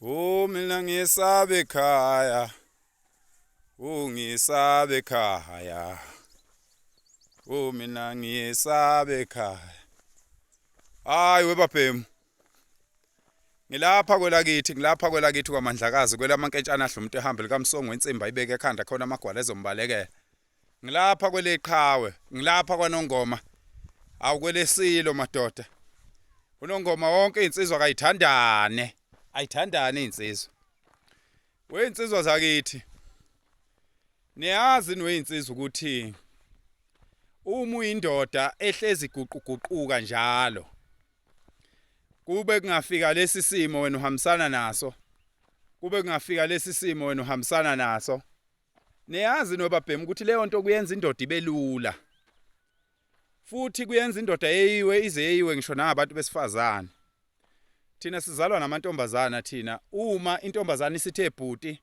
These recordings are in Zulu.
Mina ngisabe ekhaya. Ungisabe ekhaya. Mina ngisabe ekhaya. Hayi webabhemu. Ngilapha kwelakithi kwaMandlakazi kwelamanketshana ahle umuntu ehambe likaMsongo wensimba ibeke ekhanda khona amagwala ezombalekela. Ngilapha kweleqhawe, ngilapha kwaNongoma. Awukwelesilo madoda. UNongoma wonke insizwa kayithandane. Ayithandane insizwa. Weinsizwa zakithi. Niyazi niweyinsizwa ukuthi uma uyindoda ehlezi guquguquka njalo. Kube kungafika lesi simo wena uhambisana naso. Kube kungafika lesi simo wena uhambisana naso. Niyazi nobabhemu ukuthi leyo nto kuyenza indoda ibelula. Futhi kuyenza indoda ize ngisho nabantu besifazane. Thina sizalwa namantombazana thina uma intombazana isithe bhuti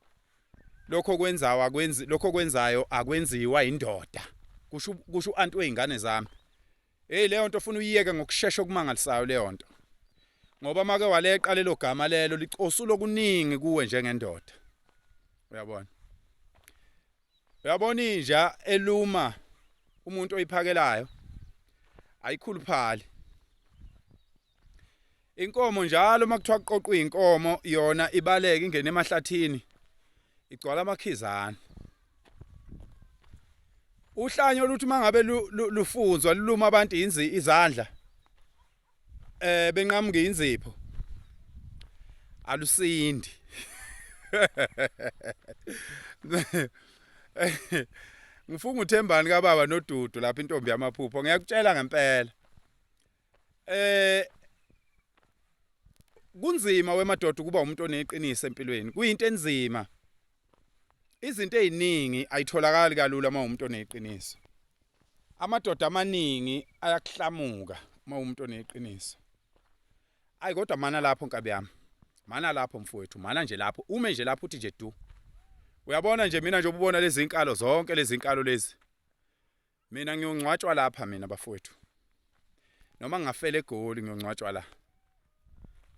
lokho kwenzayo akwenziwa indoda. Kusho uanti weingane zami. Leyo nto ufuna uyiyeke ngokusheshsha okumangalisayo leyo nto. Ngoba make waleqa lelo gama lelo licosulo kuningi kuwe njengendoda. Uyabona? Uyabona inja eluma umuntu oyiphakelayo ayikhuluphali. Inkomo njalo makuthiwa qoqwa inkomo yona ibaleke ingene emahlathini igcwala amakhizana. Uhlanyo oluthi mangabe lufunzwa luluma abantu izandla benqamuke inzipho alusindi. Ngifunga uThembani kaBaba noDudu lapha intombi yamaphupho ngiyakutshela ngempela. Kunzima wemadoda kuba umuntu oneqiniso empilweni. Kuyinto enzima. Izinto eziningi ayitholakali kalula uma umuntu oneqiniso. Amadoda amaningi ayakuhlamuka uma umuntu oneqiniso. Ayi kodwa mana lapho nkabi yami. Mana lapho mfowethu, mana nje lapho. Ume nje lapho uthi nje du. Uyabona nje mina nje ubona lezi inkalo zonke lezi inkalo lezi. Mina ngiyongcwatshwa lapha mina bafowethu. Noma ngingafela eGoli ngiyongcwatshwa la.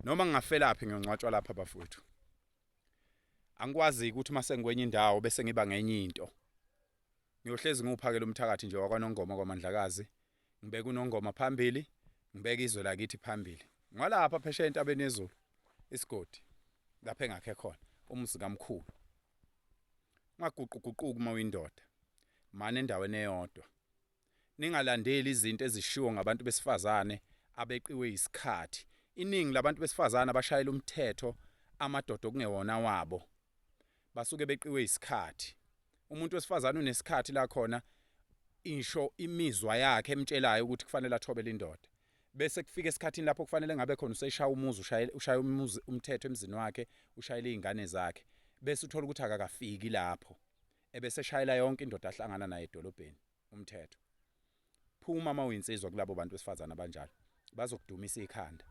Noma ngingafelaphi ngiyongcwatshwa lapha bafowethu. Angikwazi ukuthi mase ngikwenye indawo bese ngiba ngenye into. Ngiyohlezi Phakel'umthakathi nje wakwaNongoma kwaMandlakazi. Ngibeka uNongoma phambili, ngibeka izwe lakithi phambili. Ngwalapha phesheya entabeni yezulu. Isigodi lapha engakhe khona umuzi kaMkhulu. Ungaguquguquki uma uyindoda. Mana endaweni eyodwa. Ningalandeli izinto ezishiwo ngabantu besifazane abeqiwe isikhathi. Iningi labantu besifazane abashayela umthetho amadoda okungewona wabo. Basuke beqiwe isikhathi. Umuntu wesifazane unesikhathi la khona insho imizwa yakhe emtshelayo ukuthi kufanele athobele indoda. Bese kufika esikhathini lapho kufanele ngabe khona useshaya umuzi ushaya umthetho emzini wakhe, ushayela izingane zakhe. Bese uthola ukuthi akakafiki lapho. Ebese eshayela yonke indoda ahlangana nayo edolobheni umthetho. Phuma uma uyinsizwa kulabo bantu besifazana abanjalo. Bazokudumisa ikhanda.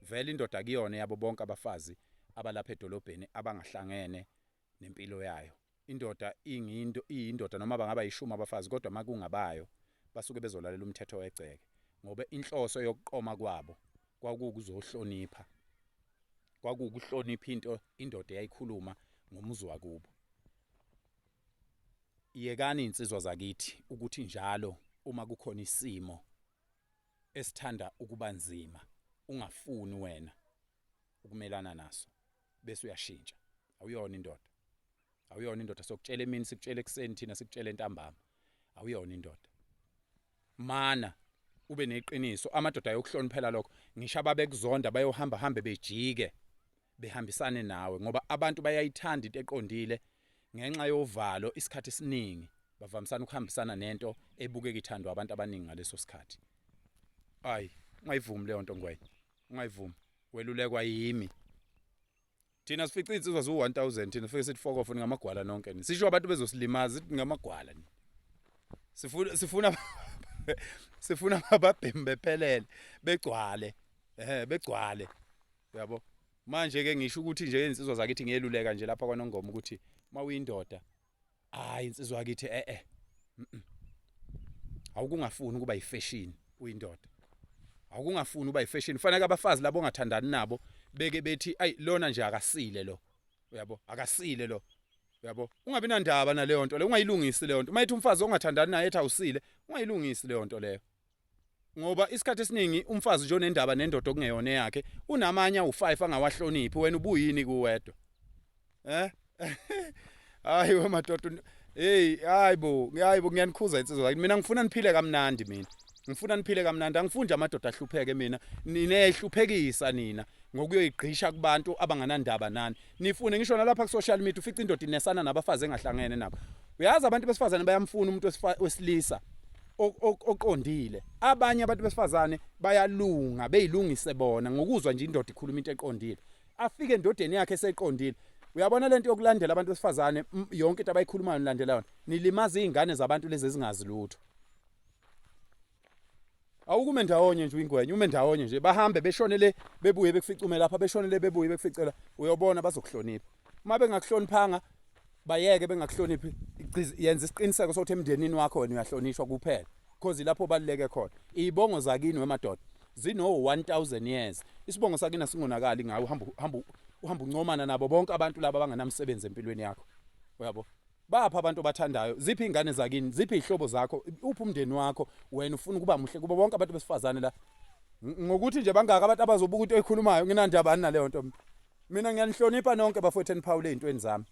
Vele indoda kuyona yabo bonke abafazi abalapha edolobheni abangahlangene nempilo yayo. Indoda iyindoda noma bangaba yishumi abafazi kodwa makungabayo basuke bezolalela umthetho wegceke ngoba inhloso yokuqoma kwabo kwakukuzohlonipha. Kwakukuhlonipha into indoda eyayikhuluma ngomuzi wakubo. Iyekani insizwa zakithi ukuthi njalo uma kukhona isimo esithanda ukuba nzima ungafuni wena ukumelana naso bese uyashintsha. Awuyona indoda. Awuyona indoda sokutshela emini sikutshela ekseni thina sikutshela entambama. Awuyona indoda. Mana ube neqiniso amadoda ayokuhloniphela lokho. Ngisho ababekuzonda bayohamba hambe bejike behambisane nawe ngoba abantu bayayithanda into eqondile ngenxa yovalo isikhathi esiningi bavamisana ukuhambisana nento ebukeka ithandwa abantu abaningi ngaleso sikhathi. Ayi, ungayivumi leyo nto ngwenya. Ungayivumi. Welulekwa yimi. Thina sifica insizwa zu1000 thina sifike sithi fokofu ngamagwala nonke. Sisho abantu bezosilimaza ithi ngamagwala. Sifuna ababhemu bephelele begcwale. Begcwale. Yabo. Manje ke ngisho ukuthi nje insizwa zakithi ngiyeluleka nje lapha kwaNongoma ukuthi mawuyindoda hayi insizwa yakithi awukungafuni ukuba yifashion uyindoda. Awukungafuni ukuba yifashion. Kufanele abafazi labo ongathandani nabo beke bethi ayi lona nje akasile lo uyabo akasile lo uyabo ungabi nandaba naleyo nto le ungayilungisi leyo nto mayithi umfazi ongathandani naye ethi awusile ungayilungisi leyo nto leyo ngoba isikhathi esiningi umfazi nje onendaba nendoda okungeyona yakhe unamanya u5 angawahloniphi wena ubuyini kuwedwa hayi wemadoda hey hayibo ngiyanikhuza insizwa yakini mina ngifuna niphile kamnandi mina ngifuna niphile kamnandi angifundi amadoda ahlupheke mina ninehluphekisa nina ngokuyoyigqisha kubantu abanganandaba nani nifune ngisho nalapha ku social media ufica indoda inesana nabafazi engahlangene nabo uyazi abantu besifazane bayamfuna umuntu wesilisa oqondile abanye abantu besifazane bayalunga beyilungise bona ngokuzwa nje indoda ikhuluma into eqondile afike endodeni yakhe eseqondile uyabona lento yokulandela abantu besifazane yonke into abayikhulumayo nilandelayo nilimaza izingane zabantu lezi ezingazi lutho awukume ndawonye nje ingwenya ume ndawonye nje bahambe beshonele bebuye bekuficume lapha beshonele bebuye bekuficela uyobona bazokuhlonipha uma bengakuhloniphanga bayeke bengakuhloniphi yenza isiqiniseko sokuthi emndenini wakho wena uyahlonishwa kuphela because lapho baluleke khona izibongo zakini wemadoda zino 1000 years isibongo sakini asingonakali ngawe uhamba uncomana nabo bonke abantu laba abangenamsebenzi empilweni yakho uyabo bapha abantu bathandayo ziphi ingane zakini ziphi ihlobo zakho uphi umndeni wakho wena ufuna ukuba muhle kuba bonke abantu besifazane la ngokuthi nje bangaka abantu abazobuka into ekhulumayo nginandaba naleyo nto mina ngiyanihlonipha nonke bafowethu eniphawule izintweni zami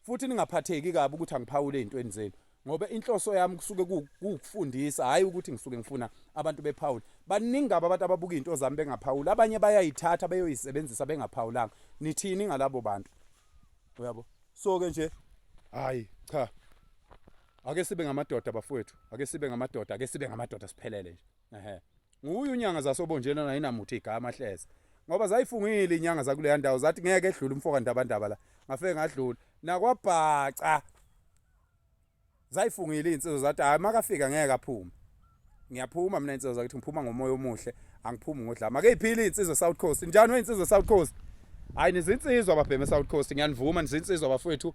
futhi ningaphatheki kabi ukuthi angiphawule izintweni zenu ngoba inhloso yami kusuke ukufundisa hayi ukuthi ngisuke ngifuna abantu bephawule baningi abantu ababuka izinto zami bengaphawula abanye bayayithatha bayoyisebenzisa bengaphawulanga nithini ngalabo bantu uyabo so ke nje hayi cha ake sibe ngamadoda bafowethu ake sibe ngamadoda siphelele nje nguye unyanga zasobonjena na inamuthi igama hleze ngoba zayifungile inyanga zakule yandawo zathi ngeke edlule umfoka ndabandaba la ngafeke ngadlula nakwabhaca zayifungile insizwa zathi hayi makafika ngeke aphume ngiyaphuma mina insizwa zakithi ngiphuma ngomoya omuhle angiphumi ngodlama ake iphile insizwa South Coast njani weinsizwa South Coast hayi nizinsizwa ababheme South Coast ngiyanivuma nizinsizwa bafowethu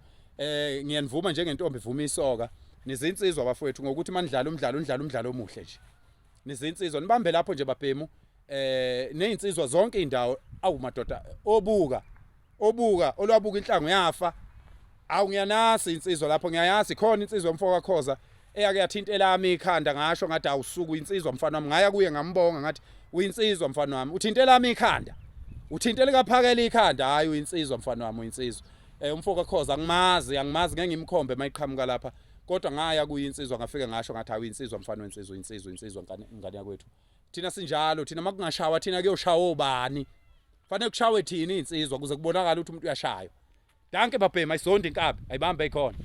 ngiyanivuma njengentombi ivuma isoka nizinsizwa abafowethu ngokuthi manidlala umdlalo omuhle nje nizinsizwa nibambe lapho nje babhemu nezinsizwa zonke indawo awumadoda obuka olwabuka inhlango yafa awu ngiyanasi insizwa lapho ngiyayazi khona insizwa umfoka khoza eyake yathintela ami ikhanda ngasho ngathi awusuku insizwa mfana wami ngaya kuye ngambonga ngathi uyinsizwa mfana wami uthintela ami ikhanda uthintele kaphakela ikhanda hayi uyinsizwa mfana wami uyinsizwa umfoka khoza angimazi ngeke ngimkhombe mayiqhamuka lapha kodwa ngaya kuyinsizwa ngafike ngasho ngathi ayinsizwa mfana wensizwa ingane yakwethu thina sinjalo thina makungashawa thina kuyoshawa obani fanele kushawe thina insizwa kuze kubonakala ukuthi umuntu uyashaya danke babhema ayizondi inkabi ayibambe ikhona